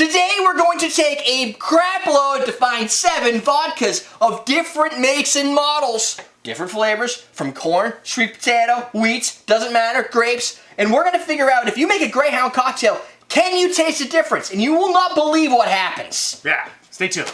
Today we're going to take a crap load to find 7 vodkas of different makes and models. Different flavors from corn, sweet potato, wheat, doesn't matter, grapes. And we're going to figure out if you make a Greyhound cocktail, can you taste the difference? And you will not believe what happens. Yeah, stay tuned.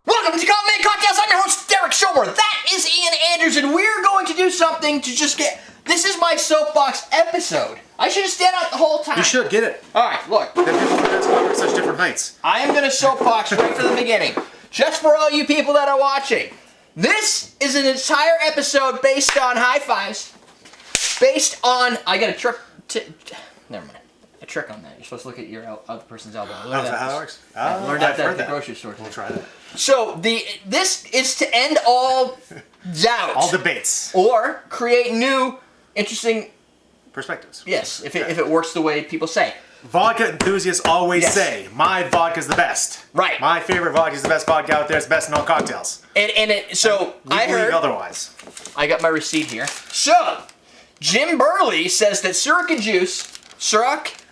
Welcome to Come Make Cocktails. I'm your host, Derek Schober. That is Ian Andrews, and we're going to do something to just get... This is my soapbox episode. I should have stayed out the whole time. You should, get it. Alright, look. Then people forget to cover such different heights. I am going to soapbox right from the beginning. Just for all you people that are watching. This is an entire episode based on high fives. Based on... I got a trick... Never mind. A trick on that. You're supposed to look at your other person's elbow. Is that how it works? I learned that at the grocery store today. We'll try that. So, this is to end all doubt. All debates. Or create new, interesting... Perspectives. Yes, if it works the way people say. Vodka enthusiasts always say, my vodka's the best. Right. My favorite vodka is the best vodka out there. It's the best in all cocktails. So I heard... otherwise. I got my receipt here. So, Jim Burley says that Ciroc,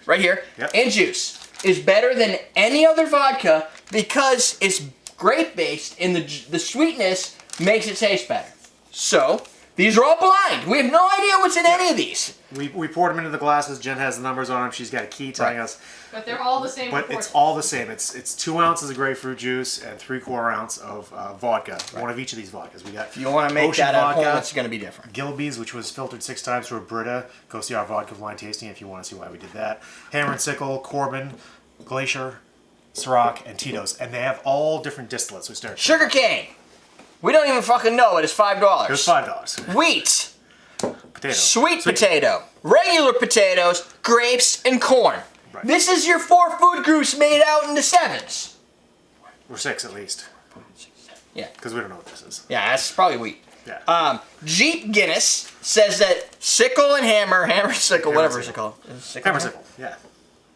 right here, yep, and juice is better than any other vodka because it's grape-based and the sweetness makes it taste better. So, these are all blind. We have no idea what's in any of these. We poured them into the glasses. Jen has the numbers on them. She's got a key telling us. But they're all the same. But it's all the same. It's 2 ounces of grapefruit juice and 3/4 ounce of vodka. Right. One of each of these vodkas. We got. If you want to make that at home, it's going to be different. Gilbey's, which was filtered 6 times through a Brita. Go see our vodka blind tasting if you want to see why we did that. Hammer Sickle, Corbin, Glacier, Ciroc, and Titos, and they have all different distillates. We start. Sugar cane. We don't even fucking know it. It's $5. It was $5. Wheat. Potato. Sweet potato. Regular potatoes, grapes, and corn. Right. This This is your 4 food groups made out into 7s. Or 6 at least. Yeah. Because we don't know what this is. Yeah, that's probably wheat. Yeah. Jeep Guinness says that Sickle and Hammer Sickle, whatever it's called. Hammer Sickle, yeah.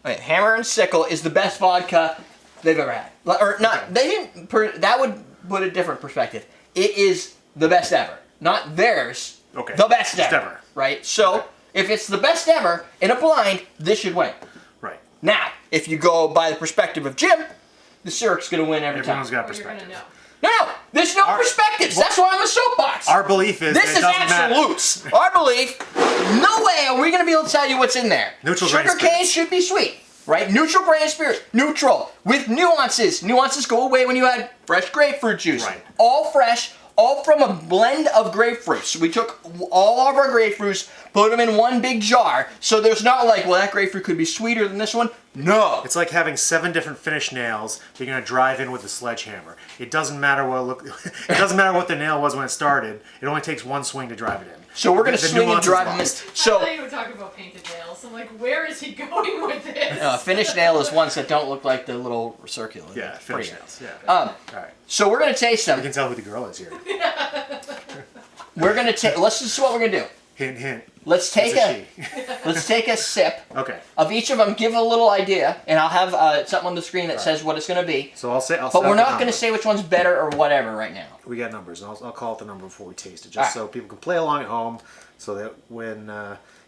Okay, Hammer and Sickle is the best vodka they've ever had. Or not, they didn't, that would put a different perspective. It is the best ever. Not theirs, Okay. the best Best ever. ever. Right? So, Okay. if it's the best ever, in a blind, this should win. Right. Now, if you go by the perspective of Jim, the Circ's going to win every Everyone's time. got Well, you're gonna perspective. know. No, there's no perspectives. That's why I'm a soapbox. Our belief is This it is doesn't matter. absolutes. Our belief, no way are we going to be able to tell you what's in there. Neutral grain Sugar cane spirits. should be sweet, right? Neutral grain spirit, neutral, with nuances. Nuances go away when you add fresh grapefruit juice. Right. All fresh, all from a blend of grapefruits. We took all of our grapefruits, put them in one big jar, so there's not like, well, that grapefruit could be sweeter than this one. No. It's like having 7 different finished nails that you're gonna drive in with a sledgehammer. It doesn't matter what it doesn't matter what the nail was when it started. It only takes one swing to drive it in. So we're going to The swing and nuance is drive them in. lost. I So, thought you were talking about painted nails. I'm like, where is he going with this? finished nail is ones that don't look like the little circular. Yeah, finished Pretty. nails. Yeah. All right. So we're going to taste them. You can tell who the girl is here. We're going to take, let's just see what we're going to do. Hint, hint. Let's take It's let's take a sip she. Okay. of each of them, give a little idea, and I'll have something on the screen that says what it's going to be. So I'll say. But we're not going to say which one's better or whatever right now. We got numbers, and I'll call it the number before we taste it, just All right. so people can play along at home, so that when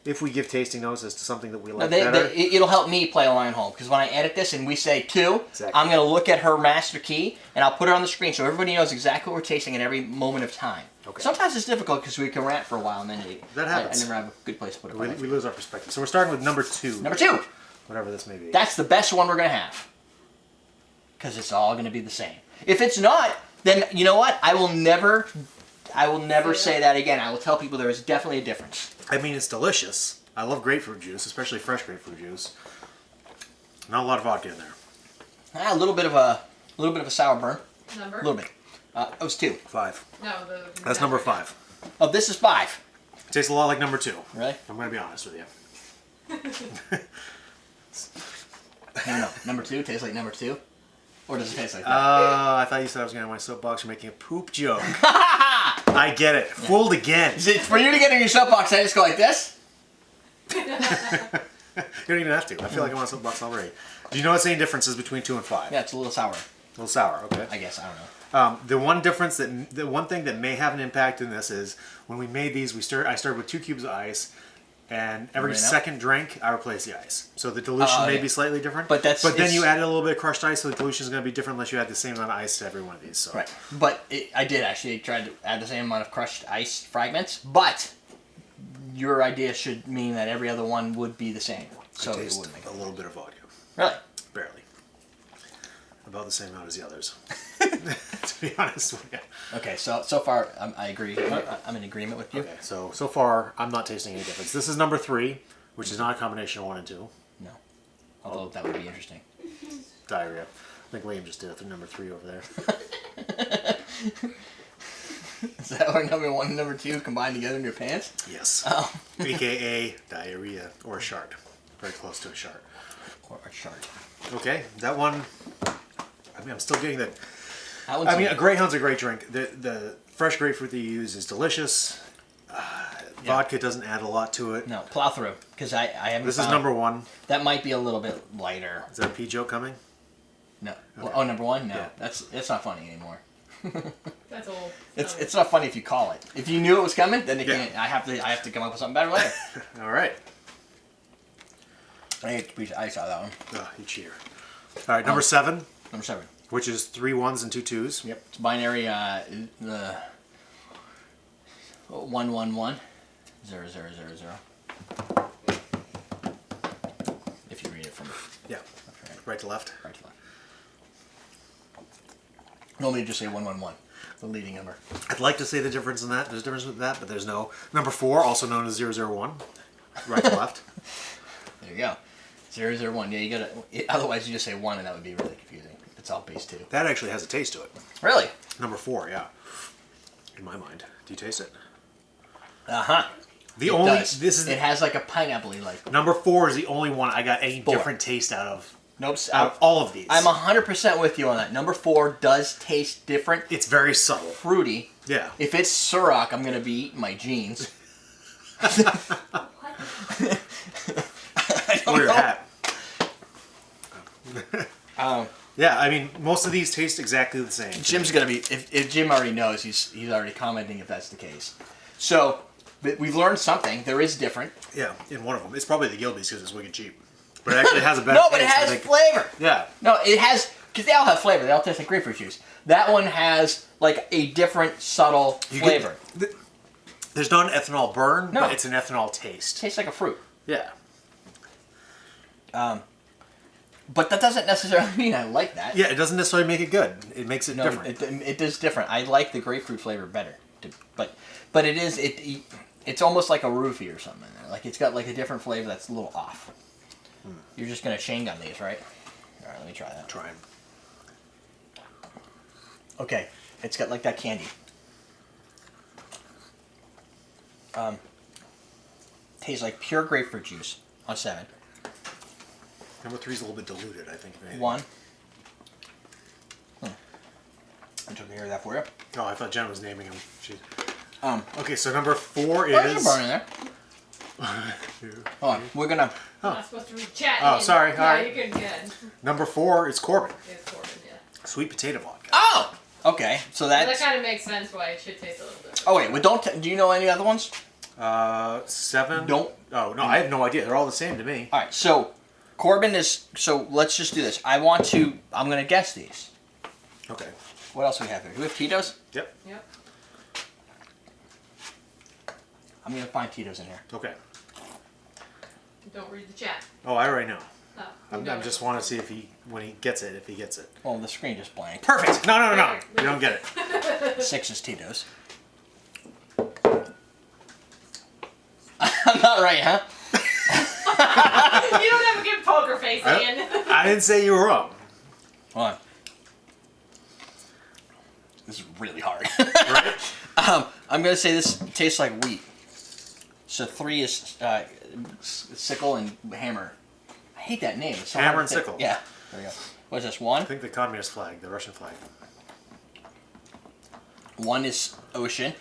if we give tasting notes as to something that we No, like better. it'll help me play along at home, because when I edit this and we say 2, Exactly. I'm going to look at her master key, and I'll put it on the screen so everybody knows exactly what we're tasting at every moment of time. Okay. Sometimes it's difficult because we can rant for a while and then That happens. I never have a good place to put it. we lose our perspective. So we're starting with number 2. Number 2. Whatever this may be. That's the best one we're going to have. Because it's all going to be the same. If it's not, then you know what? I will never say that again. I will tell people there is definitely a difference. I mean, it's delicious. I love grapefruit juice, especially fresh grapefruit juice. Not a lot of vodka in there. A little bit of a sour burn. Number? A little bit. It was 2. 5. No, That's number 5. Oh, this is 5. It tastes a lot like number 2. Really? I'm going to be honest with you. No. Number 2 tastes like number 2? Or does it taste like that? I thought you said I was going to have my soapbox. You're making a poop joke. I get it. Fooled again. Is it for you to get in your soapbox, I just go like this? You don't even have to. I feel like I'm on a soapbox already. Do you notice any differences between 2 and 5? Yeah, it's a little sour. A little sour, okay. I guess, I don't know. The one thing that may have an impact in this is when we made these, I started with 2 cubes of ice, And every Right now? second drink, I replace the ice. So the dilution may yeah. be slightly different. But then you added a little bit of crushed ice, so the dilution is going to be different unless you add the same amount of ice to every one of these. So. Right. But I did actually try to add the same amount of crushed ice fragments, but your idea should mean that every other one would be the same. So I it taste would make a little bit of vodka. Really? Barely. About the same amount as the others. To be honest with you. Okay, so far I agree. I'm in agreement with you. Okay, so far I'm not tasting any difference. This is number 3, which is not a combination of 1 and 2. No. Although that would be interesting. Diarrhea. I think Liam just did it for number 3 over there. Is that where number 1 and number 2 combined together in your pants? Yes. Oh. AKA diarrhea or a shard. Very close to a shard. Or a shard. Okay, that one. I mean, I'm still getting that. I mean, a Greyhound's a great drink. The fresh grapefruit that you use is delicious. Vodka doesn't add a lot to it. No, plow through, because I haven't. This is number 1. That might be a little bit lighter. Is that a pee joke coming? No. Okay. Oh, number 1? No, Yeah. that's not funny anymore. That's old. It's not funny if you call it. If you knew it was coming, then it Yeah. can't. I have to come up with something better later. All right. I saw that one. Oh, you cheater. All right, number 7, Number 7. which is 3 1s and 2 2s. Yep. It's binary. The 1 1 1 0 0 0 0. If you read it from Yeah. Right to left. right to left. Normally you just say 1 1 1, the leading number. I'd like to say the difference in that. There's a difference with that, but there's no. Number 4, also known as 0 0 1. Right to left. There you go. 0 0 1. Yeah, you gotta. Otherwise, you just say 1, and that would be really confusing. It's all base 2. That actually has a taste to it. Really? Number 4, yeah. In my mind. Do you taste it? Uh huh. The It only does. this is It has like a pineapple-y like. number 4 is the only one I got any 4. different taste out of Nope. all of these. I'm 100% with you on that. Number 4 does taste different, It's very subtle. fruity. Yeah. If it's Ciroc, I'm gonna be eating my jeans. Or your hat. Um, Yeah, I mean, most of these taste exactly the same. Jim's gonna be. If Jim already knows, he's already commenting if that's the case. So, but we've learned something. There is different. Yeah, in one of them. It's probably the Gilbeys because it's wicked cheap. But it actually has a better No, but it taste, I has think. flavor. Yeah. No, it has, because they all have flavor. They all taste like grapefruit juice. That one has like a different, subtle You flavor. There's not an ethanol burn, No. but it's an ethanol taste. Tastes like a fruit. Yeah. But that doesn't necessarily mean I like that. Yeah, it doesn't necessarily make it good. It makes it No, different. it is different. I like the grapefruit flavor better. But it is it's almost like a roofie or something. Like it's got like a different flavor that's a little off. You're just gonna chain gun these, right? All right, let me try that. Try 'em. Okay, it's got like that candy. Tastes like pure grapefruit juice on 7. Number 3 is a little bit diluted, I think. Maybe. 1. I took care of that for you. Oh, I thought Jen was naming them. She... Okay, so number 4 oh, there's a is... burn in there. Hold on, we're gonna. I'm not supposed to read chat. Oh, sorry, No, alright. you're good. Number 4 is Corbin. It's Corbin, yeah. Sweet potato vodka. Oh, okay. So That that's. kind of makes sense why it should taste a little different. Oh wait, well don't. Do you know any other ones? 7. Don't. Oh, no, I have no idea. They're all the same to me. All right, so Corbin is. So let's just do this. I'm gonna guess these. Okay. What else do we have here? Do we have Titos? Yep. Yep. I'm gonna find Titos in here. Okay. Don't read the chat. Oh, I already know. Oh, I just want to see if when he gets it, if he gets it. Well, the screen just blanked. Perfect. No. You don't get it. 6 is Titos. I'm not right, huh? You don't have a good poker face, Ian. I didn't say you were wrong. Hold on. This is really hard. Right? I'm gonna say this tastes like wheat. So 3 is Sickle and Hammer. I hate that name. It's so Hammer hard to and think. Sickle. Yeah. There we go. What is this? 1? I think the communist flag, the Russian flag. 1 is Ocean.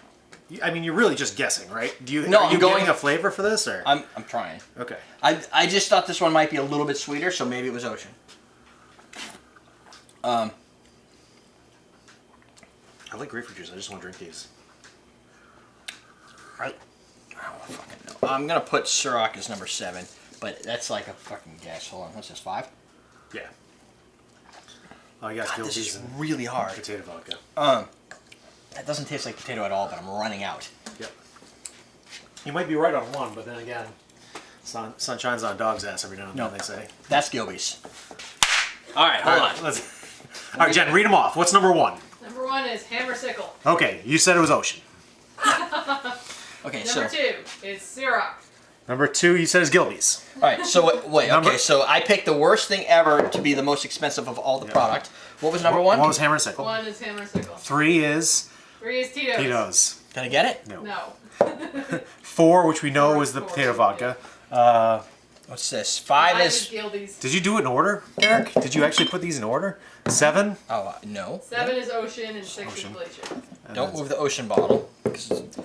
I mean, you're really just guessing, right? No, are you I'm going- getting a flavor for this, or? I'm trying. Okay. I just thought this one might be a little bit sweeter, so maybe it was Ocean. I like grapefruit juice. I just want to drink these. don't fucking know. I'm gonna put Ciroc as number 7, but that's like a fucking guess. Hold on, what's this, 5? Yeah. Oh, you got God, this Gilbey's is and really hard. potato vodka. That doesn't taste like potato at all, but I'm running out. Yep. You might be right on one, but then again, sun shines on a dog's ass every now and then, they say. That's Gilbey's. All right, hold on. All right, Jen, read them off. What's number 1? Number 1 is Hammer Sickle. Okay, you said it was Ocean. Okay, Number 2 is Ciroc. Number 2, you said is Gilbey's. All right, so wait. Okay, so I picked the worst thing ever to be the most expensive of all the product. What was number 1? What was Hammer Sickle? 1 is Hammer Sickle. 3 is 3 is Titos. Titos. Did I get it? No. 4, which we know was the potato vodka. What's this? 5 is. Gilbey's. Did you do it in order, Derek? Did you actually put these in order? 7? Oh no. 7 is Ocean and 6 Ocean. is Glacier. Don't move the ocean bottle.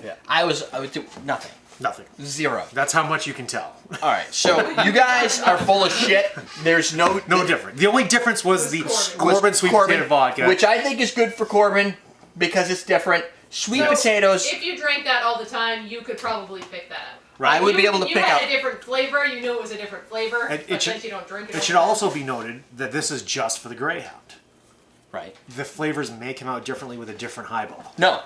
Yeah. I would do nothing. Nothing. 0. That's how much you can tell. All right, so you guys are full of shit. There's no different. The only difference was the Corbin sweet potato vodka. which I think is good for Corbin because it's different. Sweet So, potatoes. If you drank that all the time, you could probably pick that up. Right. I would be able to You pick had out. a different flavor. You knew it was a different flavor. It But should- since you don't drink it. It all should the time- also be noted that this is just for the Greyhound. Right. The flavors may come out differently with a different highball. No.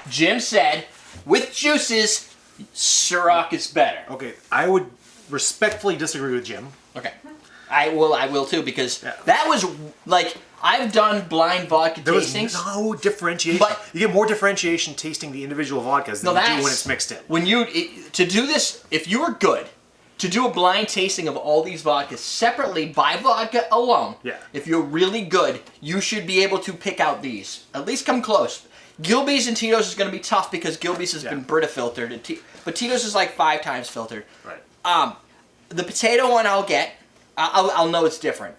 Jim said, with juices, Ciroc is better. Okay, I would respectfully disagree with Jim. Okay. I will too because Yeah. that was like I've done blind vodka There was tastings. no differentiation. But- you get more differentiation tasting the individual vodkas than you do when it's mixed in. When to do this, if you were good, to do a blind tasting of all these vodkas separately by vodka alone, Yeah. if you're really good, you should be able to pick out these. At least come close. Gilbey's and Titos is going to be tough because Gilbey's has been Brita filtered, and but Titos is like 5 times filtered. Right. The potato one I'll get. I'll know it's different.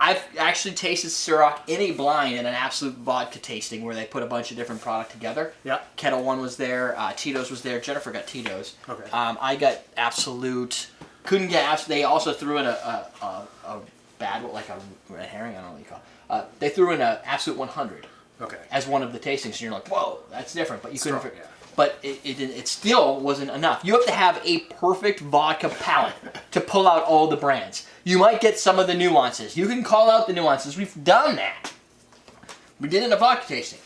I've actually tasted Ciroc in a blind in an absolute vodka tasting where they put a bunch of different product together. Yeah. Kettle One was there. Titos was there. Jennifer got Titos. Okay. I got Absolute. Couldn't get. They also threw in a bad, like a red herring. I don't know what you call it. They threw in a Absolute 100 Okay. as one of the tastings, and you're like, whoa, that's different. But you couldn't. Strong, yeah. But it still wasn't enough. You have to have a perfect vodka palate to pull out all the brands. You might get some of the nuances. You can call out the nuances. We've done that. We did it in a vodka tasting.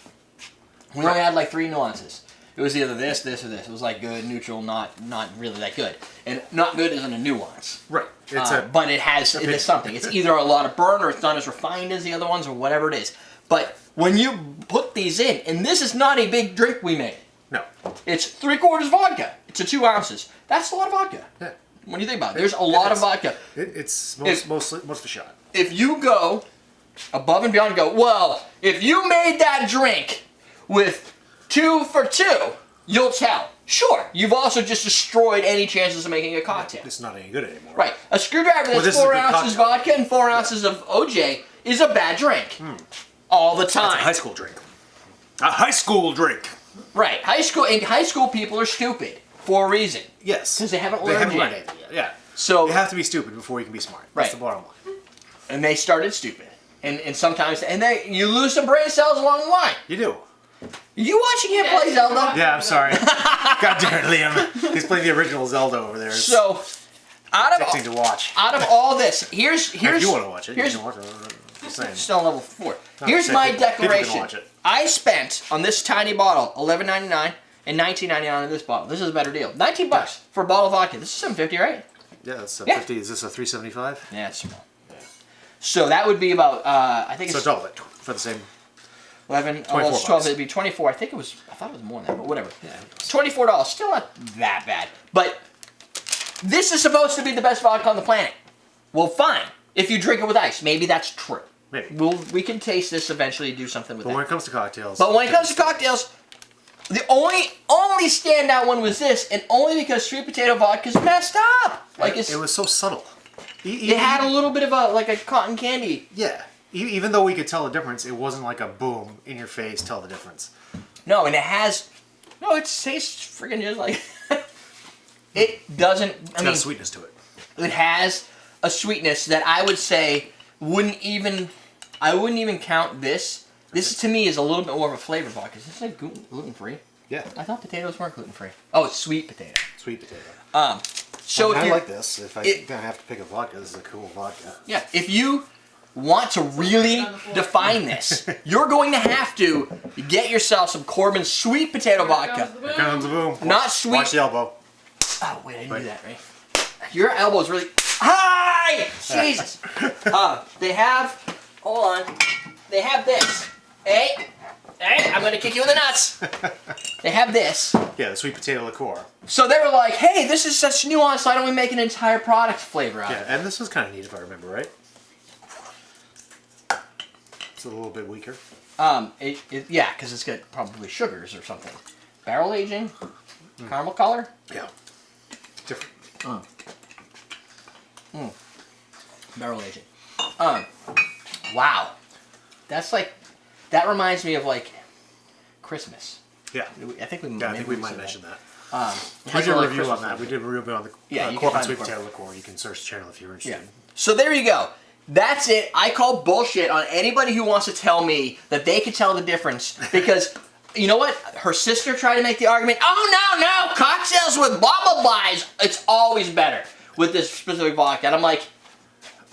We only had like 3 nuances. It was either this, or this. It was like good, neutral, not really that good. And not good isn't a nuance. Right. It's But it is something. It's either a lot of burn or it's not as refined as the other ones or whatever it is. But when you put these in, and this is not a big drink we made. no. It's 3/4 vodka to 2 ounces. That's a lot of vodka. Yeah. When you think about it, there's a lot of vodka. It's most of a shot. If you go above and beyond and go, well, if you made that drink with 2 for 2, you'll tell. Sure, you've also just destroyed any chances of making a cocktail. It's not any good anymore. Right. A screwdriver Well, that's this is a 4 good ounces cocktail. vodka and 4 ounces of OJ is a bad drink. All the It's a time. high school drink. A high school drink. Right. High school people are stupid for a reason. Yes. Because they haven't learned yet. anything yet. Yeah. So You have to be stupid before you can be smart. That's Right. the bottom line. and they started stupid. And sometimes you lose some brain cells along the line. You do. You watching him play Zelda? Yeah, I'm sorry. God damn it, Liam. He's playing the original Zelda over there. It's So out addicting to watch. of all this, here's If you want to watch it, you here's can watch it. I'm saying. still on level 4. No, Here's say my people can declaration. watch it. I spent on this tiny bottle $11.99 and $19.99 on this bottle. This is a better deal. $19 for a bottle of vodka. This is $7.50, right? Yeah, that's Yeah. 50. Is this a 375? Yeah, it's small. So that would be about I think So it's double it for the same. 11. Oh, 24 well, it's 12. bucks. It'd be 24. I think it was. I thought it was more than that, but whatever. Yeah. $24. Still not that bad. But this is supposed to be the best vodka on the planet. Well, fine. If you drink it with ice, maybe that's true. Maybe. We can taste this eventually and do something with But it. when it comes to cocktails. But when it comes to cocktails, the only standout one was this, and only because sweet potato vodka's messed up. Like it was so subtle. it had a little bit of a cotton candy. Yeah. Even though we could tell the difference, it wasn't like a boom in your face. Tell the difference. No, and it has. No, it tastes freaking just like. It doesn't. It's got a sweetness to it. It has a sweetness that I would say wouldn't even. I wouldn't even count this. This to me is a little bit more of a flavor vodka. Is this like gluten free? Yeah. I thought potatoes weren't gluten-free. Oh, it's sweet potato. Sweet potato. So if I you like this. If I have to pick a vodka, this is a cool vodka. yeah, if you want to really define this, you're going to have to get yourself some Corbin sweet potato vodka. Here comes the boom. Not sweet. Watch the elbow. Oh wait, I didn't do that right. Your elbow's really high. Jesus. They have. Hold on. They have this. Hey, I'm gonna kick you in the nuts. They have this. Yeah, the sweet potato liqueur. So they were like, hey, this is such nuance, why don't we make an entire product flavor out of it? Yeah, and this was kind of neat if I remember right. It's a little bit weaker. Yeah, because it's got probably sugars or something. Barrel aging, caramel color. Yeah. Different. Barrel aging. Wow. That reminds me of like Christmas. Yeah. I think we might mention that. We has did a a lot of review on Christmas that. We did a review on the you can Corbin find sweet the potato liqueur. You can search the channel if you're interested. Yeah. So there you go. That's it. I call bullshit on anybody who wants to tell me that they can tell the difference because you know what? Her sister tried to make the argument. Oh no, cocktails with blah blah blahs. It's always better with this specific vodka. And I'm like,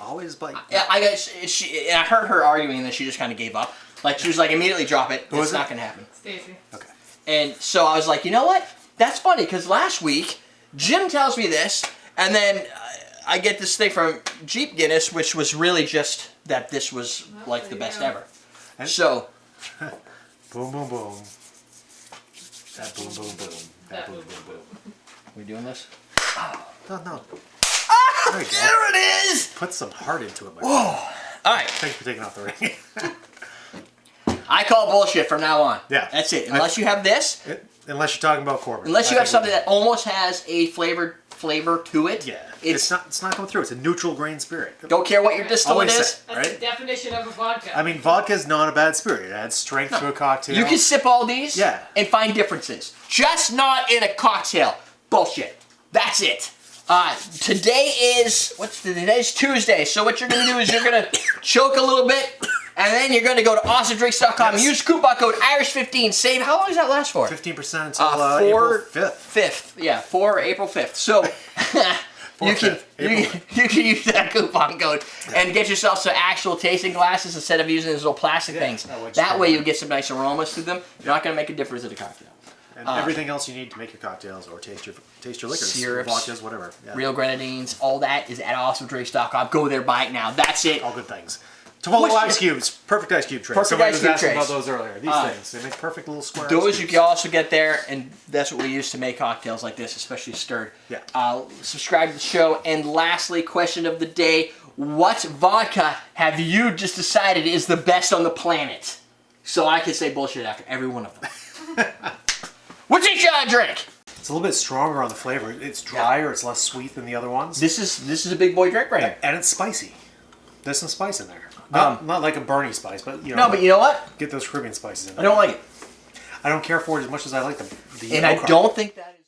Always like. I heard her arguing and then she just kind of gave up. Like she was like, immediately drop it. It's not gonna happen. Stacy. Okay. And so I was like, you know what? That's funny because last week Jim tells me this, and then I get this thing from Jeep Guinness, which was really just that this was like the best ever. And So, boom, boom, boom. That boom, boom, boom. That boom, boom, boom. we doing this? No. Ah, There you go. there it is. Put some heart into it, my friend. All right, Thanks for taking off the ring. I call bullshit from now on. Yeah. That's it. Unless you have this, Unless you're talking about Corbin. unless you I have think something that almost has a flavor to it. Yeah. It's It's not coming through. It's a neutral grain spirit. don't care what your distillate Always is. say, That's right? the definition of a vodka. I mean, vodka is not a bad spirit. It adds strength to a cocktail. You can sip all these Yeah. and find differences. Just not in a cocktail. Bullshit. That's it. Today's Tuesday. So what you're going to do is you're going to choke a little bit, and then you're going to go to awesomedrinks.com. Yes. Use coupon code Irish15. Save. How long does that last for? 15% until April 5th. Yeah, for April 5th. So you can use that coupon code and get yourself some actual tasting glasses instead of using these little plastic things. That way you'll get some nice aromas to them. You're not going to make a difference in a cocktail. And everything else you need to make your cocktails or taste your liquors, Syrups, vodkas, whatever. Yeah. Real grenadines, all that is at awesomedrinks.com. Go there, buy it now. That's it. All good things. Twirl ice cubes, perfect ice cube trays. Perfect Somebody ice was cube asking trays. about those earlier. These things, they make perfect little square ice Those you cubes. can also get there, and that's what we use to make cocktails like this, especially stirred. Yeah. Subscribe to the show, and lastly, question of the day: what vodka have you just decided is the best on the planet? So I can say bullshit after every one of them. What's each drink? It's a little bit stronger on the flavor. It's drier. It's less sweet than the other ones. This is a big boy drink right here. And it's spicy. There's some spice in there. Not like a burny spice, but you know. No, but you know what? Get those Caribbean spices in there. I don't like it, I don't care for it as much as I like the and I don't think that.